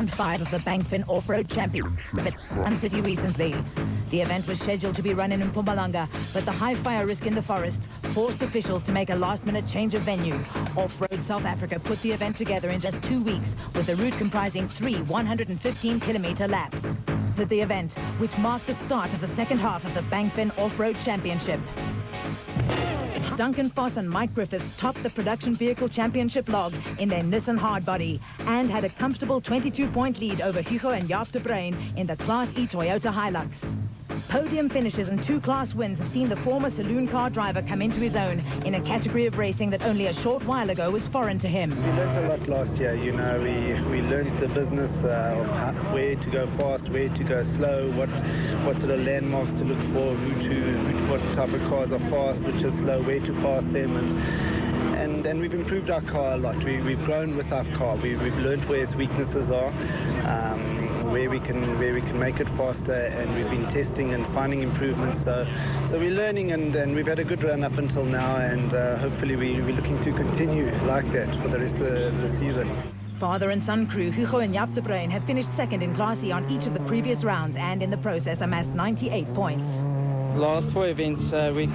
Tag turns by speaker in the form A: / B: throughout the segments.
A: round 5 of the Bankfin Off-Road Championship at Sun City recently. The event was scheduled to be run in Mpumalanga, but the high fire risk in the forest forced officials to make a last-minute change of venue. Off-Road South Africa put the event together in just 2 weeks, with the route comprising 3 115-kilometer laps. At the event, which marked the start of the second half of the Bankfin Off-Road Championship. Duncan Foss and Mike Griffiths topped the Production Vehicle Championship log in their Nissan Hardbody and had a comfortable 22-point lead over Hugo and Jaap de Bruin in the Class E Toyota Hilux. Podium finishes and 2 class wins have seen the former saloon car driver come into his own in a category of racing that only a short while ago was foreign to him.
B: We learned a lot last year, you know, we learned the business of where to go fast, where to go slow, what sort of landmarks to look for, what type of cars are fast, which are slow, where to pass them, and we've improved our car a lot. We've grown with our car. We've learned where its weaknesses are, where we can make it faster, and we've been testing and finding improvements. So we're learning, and we've had a good run up until now, and hopefully we're looking to continue like that for the rest of the season.
A: Father and son crew Hugo and Jaap de Bruin have finished second in Class E on each of the previous rounds and in the process amassed 98 points.
C: Last 4 events we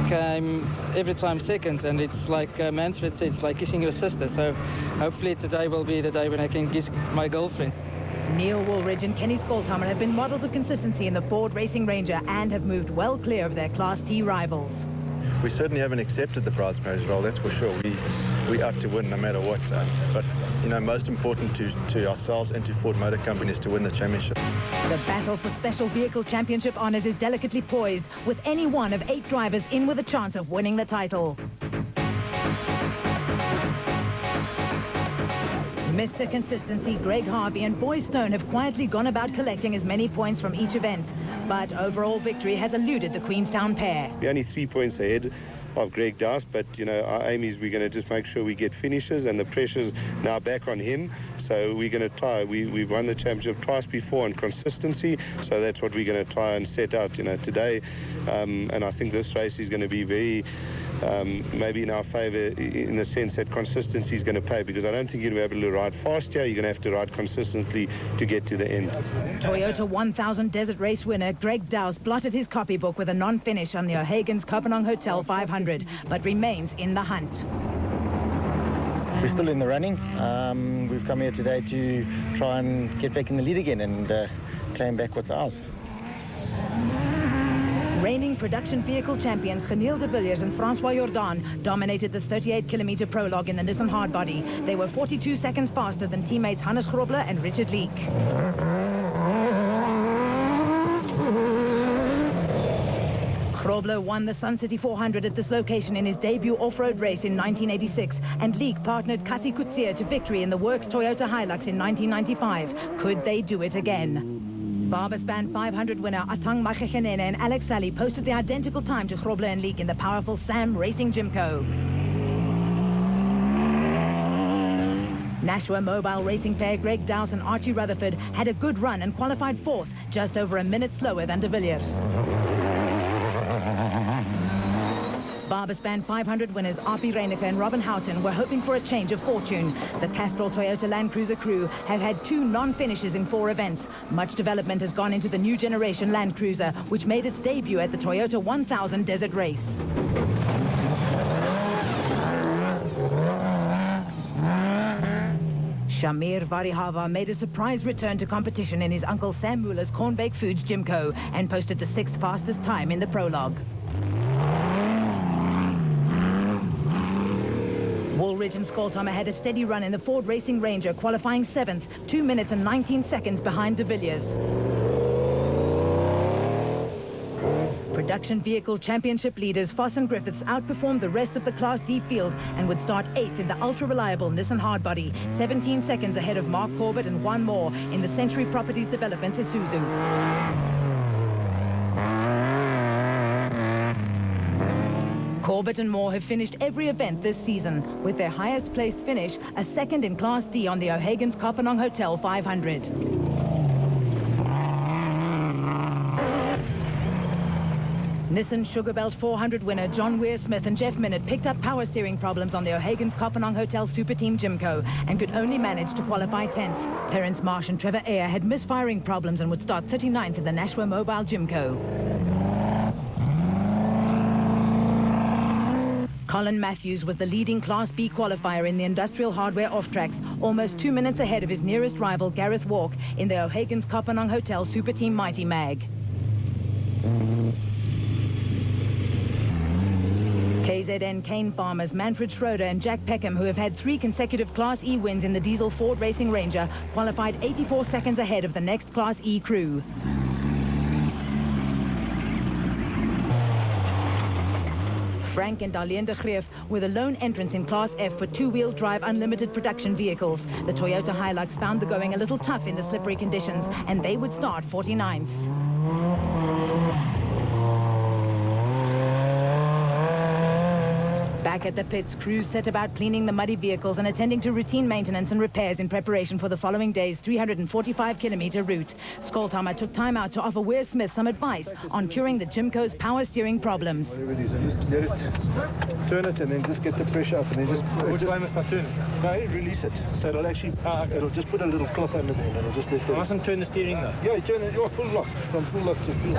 C: came every time second, and it's like Manfred said, it's like kissing your sister. So hopefully today will be the day when I can kiss my girlfriend.
A: Neil Woolridge and Kenny Skolthammer have been models of consistency in the Ford Racing Ranger and have moved well clear of their Class T rivals.
D: We certainly haven't accepted the bridesmaids role, that's for sure. We out to win no matter what. But, you know, most important to ourselves and to Ford Motor Company is to win the championship.
A: The battle for Special Vehicle Championship honours is delicately poised, with any one of 8 drivers in with a chance of winning the title. Mr. Consistency, Greg Harvey and Boy Stone have quietly gone about collecting as many points from each event. But overall victory has eluded the Queenstown pair.
E: We're only 3 points ahead of Greg Dowse, but you know, our aim is we're going to just make sure we get finishes, and the pressure's now back on him. So we're going to try. We've won the championship twice before on consistency, so that's what we're going to try and set out, you know, today. And I think this race is going to be very maybe in our favour in the sense that consistency is going to pay, because I don't think you'll be able to ride fast here. You're going to have to ride consistently to get to the end.
A: Toyota 1000 Desert Race winner Greg Dowse blotted his copybook with a non-finish on the O'Hagan's Kopenhagen Hotel 500, but remains in the hunt.
F: We're still in the running. We've come here today to try and get back in the lead again and claim back what's ours.
A: Reigning Production Vehicle champions Geniel de Villiers and Francois Jordan dominated the 38-kilometer prologue in the Nissan Hardbody. They were 42 seconds faster than teammates Hannes Grobler and Richard Leek. Grobler won the Sun City 400 at this location in his debut off-road race in 1986, and Leek partnered Kasi Kutsia to victory in the Works Toyota Hilux in 1995. Could they do it again? Barbaspan 500 winner Atang Machekenene and Alex Sally posted the identical time to Grobler and Leek in the powerful Sam Racing Jimco. Nashua Mobile Racing pair Greg Dowse and Archie Rutherford had a good run and qualified 4th, just over a minute slower than de Villiers. Barbaspan 500 winners Arpi Reiniger and Robin Houghton were hoping for a change of fortune. The Castrol Toyota Land Cruiser crew have had 2 non-finishes in 4 events. Much development has gone into the new generation Land Cruiser, which made its debut at the Toyota 1000 Desert Race. Shamir Varihava made a surprise return to competition in his uncle Sam Muller's Cornbake Foods Jimco and posted the 6th fastest time in the prologue. Woolridge and Skolthammer had a steady run in the Ford Racing Ranger, qualifying 7th, 2 minutes and 19 seconds behind de Villiers. Production Vehicle Championship leaders Foss and Griffiths outperformed the rest of the Class D field and would start 8th in the ultra-reliable Nissan Hardbody, 17 seconds ahead of Mark Corbett and 1 more in the Century Properties Developments Isuzu. Corbett and Moore have finished every event this season, with their highest placed finish, a 2nd in Class D on the O'Hagan's Kopenhagen Hotel 500. Nissan Sugar Belt 400 winner John Weir-Smith and Jeff Minott picked up power steering problems on the O'Hagan's Kopanong Hotel Super Team Jimco and could only manage to qualify 10th. Terence Marsh and Trevor Ayer had misfiring problems and would start 39th in the Nashua Mobile Jimco. Colin Matthews was the leading Class B qualifier in the industrial hardware off-tracks, almost 2 minutes ahead of his nearest rival Gareth Walk in the O'Hagan's Kopanong Hotel Super Team Mighty Mag. KZN cane farmers Manfred Schroeder and Jack Peckham, who have had 3 consecutive Class E wins in the diesel Ford Racing Ranger, qualified 84 seconds ahead of the next Class E crew. Frank and Darlene de Greef were the lone entrants in Class F for two-wheel drive unlimited production vehicles. The Toyota Hilux found the going a little tough in the slippery conditions, and they would start 49th. Back at the pits, crews set about cleaning the muddy vehicles and attending to routine maintenance and repairs in preparation for the following day's 345-kilometer route. Skoltama took time out to offer Weir-Smith some advice on curing the Jimco's power steering problems.
G: Just let it, turn it, and then just get the pressure up, and then just...
D: Which way must I turn?
G: No, release it. So it'll actually, it'll just put a little clip under there, and it'll just let the...
D: I mustn't turn the steering though.
G: Yeah, you turn it, you're full lock, from full lock to full.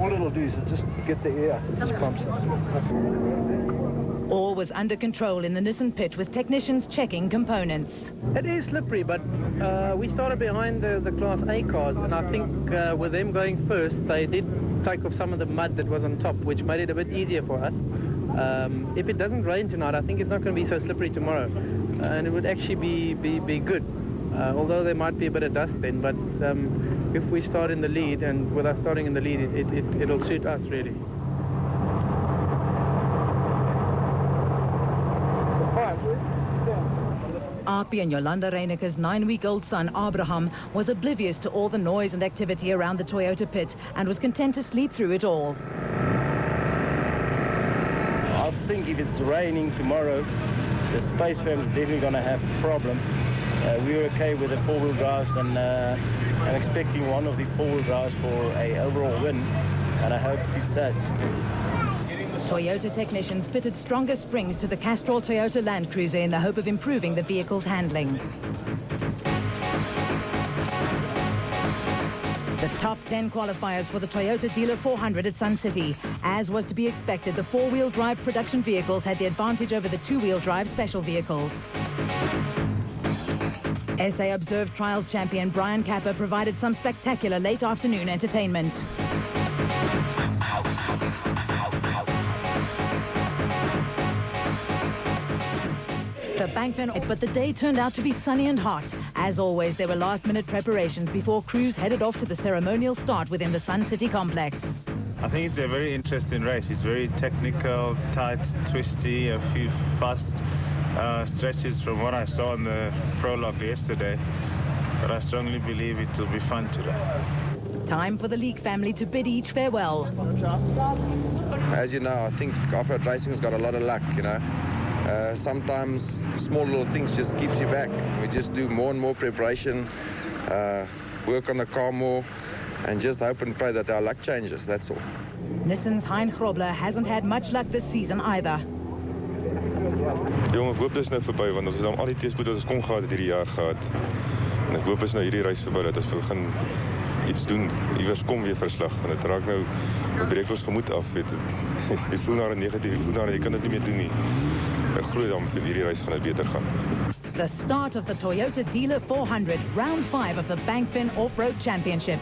G: All it'll do is just get the air out, it just pumps it.
A: All was under control in the Nissan pit with technicians checking components.
C: It is slippery, but we started behind the Class A cars, and I think with them going first, they did take off some of the mud that was on top, which made it a bit easier for us. If it doesn't rain tonight, I think it's not going to be so slippery tomorrow, and it would actually be good. Although there might be a bit of dust then, but if we start in the lead, and with us starting in the lead, it'll suit us really.
A: Arpi and Yolanda Reineke's 9-week-old son, Abraham, was oblivious to all the noise and activity around the Toyota pit and was content to sleep through it all.
F: I think if it's raining tomorrow, the Space Fam's definitely going to have a problem. We're okay with the four-wheel drives, and I'm expecting one of the four-wheel drives for an overall win, and I hope it's us.
A: Toyota technicians fitted stronger springs to the Castrol Toyota Land Cruiser in the hope of improving the vehicle's handling. The top 10 qualifiers for the Toyota Dealer 400 at Sun City. As was to be expected, the four-wheel drive production vehicles had the advantage over the two-wheel drive special vehicles. SA Observed Trials champion Brian Kappa provided some spectacular late afternoon entertainment. The Bankfin, but the day turned out to be sunny and hot. As always, there were last-minute preparations before crews headed off to the ceremonial start within the Sun City complex.
H: I think it's a very interesting race. It's very technical, tight, twisty, a few fast stretches from what I saw in the prologue yesterday. But I strongly believe it will be fun today.
A: Time for the Leake family to bid each farewell.
B: As you know, I think off-road racing's got a lot of luck, you know. Sometimes small little things just keeps you back. We just do more and more preparation, work on the car more, and just hope and pray that our luck changes, that's all.
A: Nissan's Hein Grobler hasn't had much luck this season either.
I: Jong, ek hoop dis nou verby, want ons het al die teëspoed wat ons kon gehad het hierdie jaar gehad. En ek hoop is nou hierdie reis verby dat ons begin iets doen. Iewers kom weer verslag, want dit raak nou, dit breek ons gemoed af, weet jy. Jy voel na 'n negatief, jy voel na jy kan dit nie meer doen nie. Ek glo dan vir hierdie reis gaan dit beter gaan.
A: The start of the Toyota Dealer 400, round 5 of the Bankfin Off-Road Championship.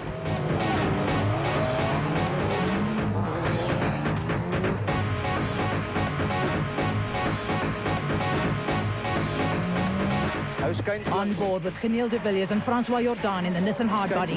A: On board with Geniel de Villiers and Francois Jordan in the Nissan Hardbody.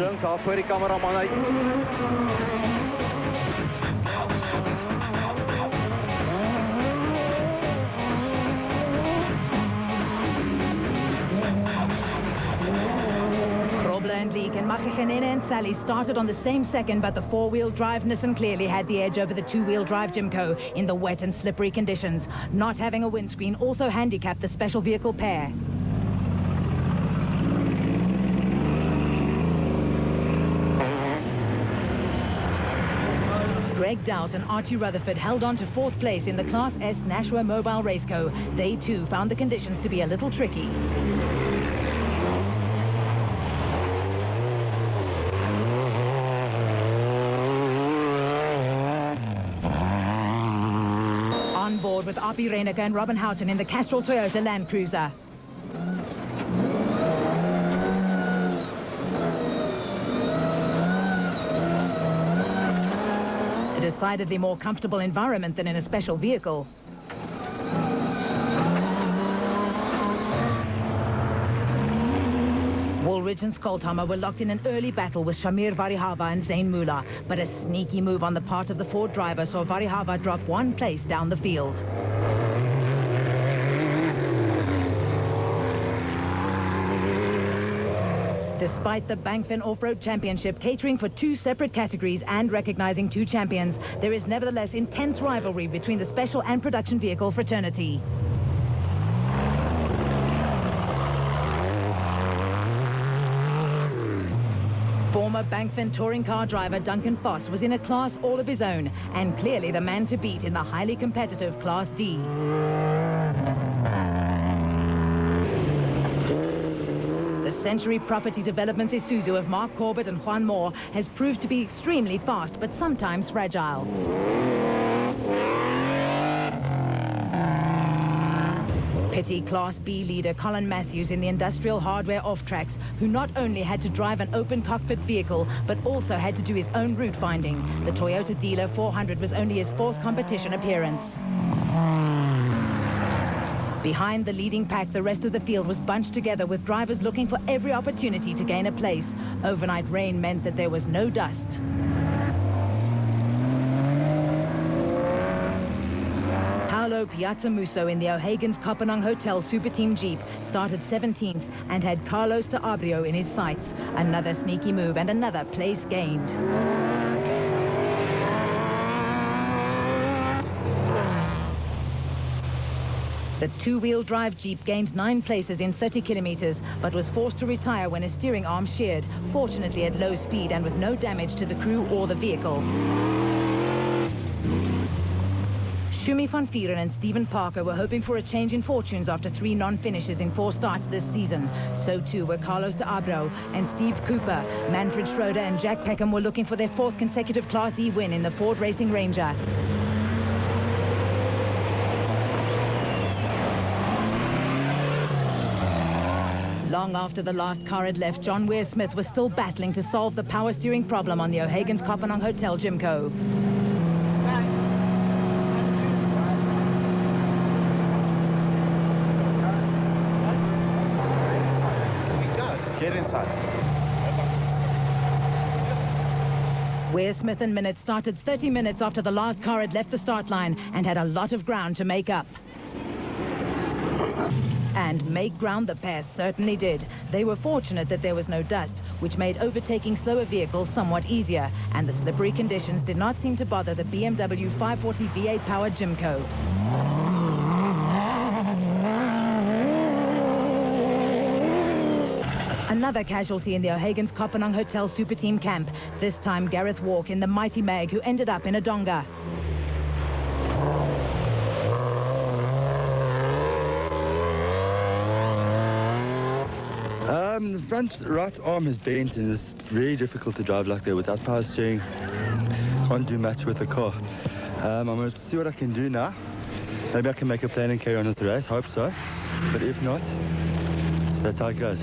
A: Grobler and Leake and Machigenene and Sally started on the same second, but the four-wheel drive Nissan clearly had the edge over the two-wheel drive Jimco in the wet and slippery conditions. Not having a windscreen also handicapped the special vehicle pair. Greg Dowse and Archie Rutherford held on to 4th place in the Class S Nashua Mobile Raceco. They too found the conditions to be a little tricky. On board with Api Reyneke and Robin Houghton in the Castrol Toyota Land Cruiser. A decidedly more comfortable environment than in a special vehicle. Woolridge and Skolthammer were locked in an early battle with Shamir Varihava and Zayn Moolah, but a sneaky move on the part of the Ford driver saw Varihava drop 1 place down the field. Despite the Bankfin Off-Road Championship catering for 2 separate categories and recognizing 2 champions, there is nevertheless intense rivalry between the special and production vehicle fraternity. Former Bankfin touring car driver Duncan Foss was in a class all of his own and clearly the man to beat in the highly competitive Class D. The Century Property Developments Isuzu of Mark Corbett and Juan Moore has proved to be extremely fast but sometimes fragile. Petty Class B leader Colin Matthews in the industrial hardware off-tracks, who not only had to drive an open cockpit vehicle, but also had to do his own route finding. The Toyota Dealer 400 was only his 4th competition appearance. Behind the leading pack, the rest of the field was bunched together with drivers looking for every opportunity to gain a place. Overnight rain meant that there was no dust. Paolo Piazzamuso in the O'Hagan's Kopanang Hotel Super Team Jeep started 17th and had Carlos de Abrio in his sights. Another sneaky move and another place gained. The 2-wheel drive Jeep gained 9 places in 30 kilometers, but was forced to retire when a steering arm sheared, fortunately at low speed and with no damage to the crew or the vehicle. Shumi van Vieren and Stephen Parker were hoping for a change in fortunes after 3 non-finishes in 4 starts this season. So too were Carlos de Abrio and Steve Cooper. Manfred Schroeder and Jack Peckham were looking for their 4th consecutive Class E win in the Ford Racing Ranger. Long after the last car had left, John Weir Smith was still battling to solve the power steering problem on the O'Hagan's Kopanang Hotel Jimco.
F: Get inside.
A: Weir Smith and Minute started 30 minutes after the last car had left the start line and had a lot of ground to make up. And make ground the pair certainly did. They were fortunate that there was no dust, which made overtaking slower vehicles somewhat easier, and the slippery conditions did not seem to bother the BMW 540 V8-powered Jimco. Another casualty in the O'Hagan's Kopanang Hotel Super Team camp, this time Gareth Walk in the Mighty Mag, who ended up in a donga.
J: The front right arm is bent and it's really difficult to drive like that without power steering. Can't do much with the car. I'm going to see what I can do now. Maybe I can make a plan and carry on with the race, hope so. But if not, that's how it goes.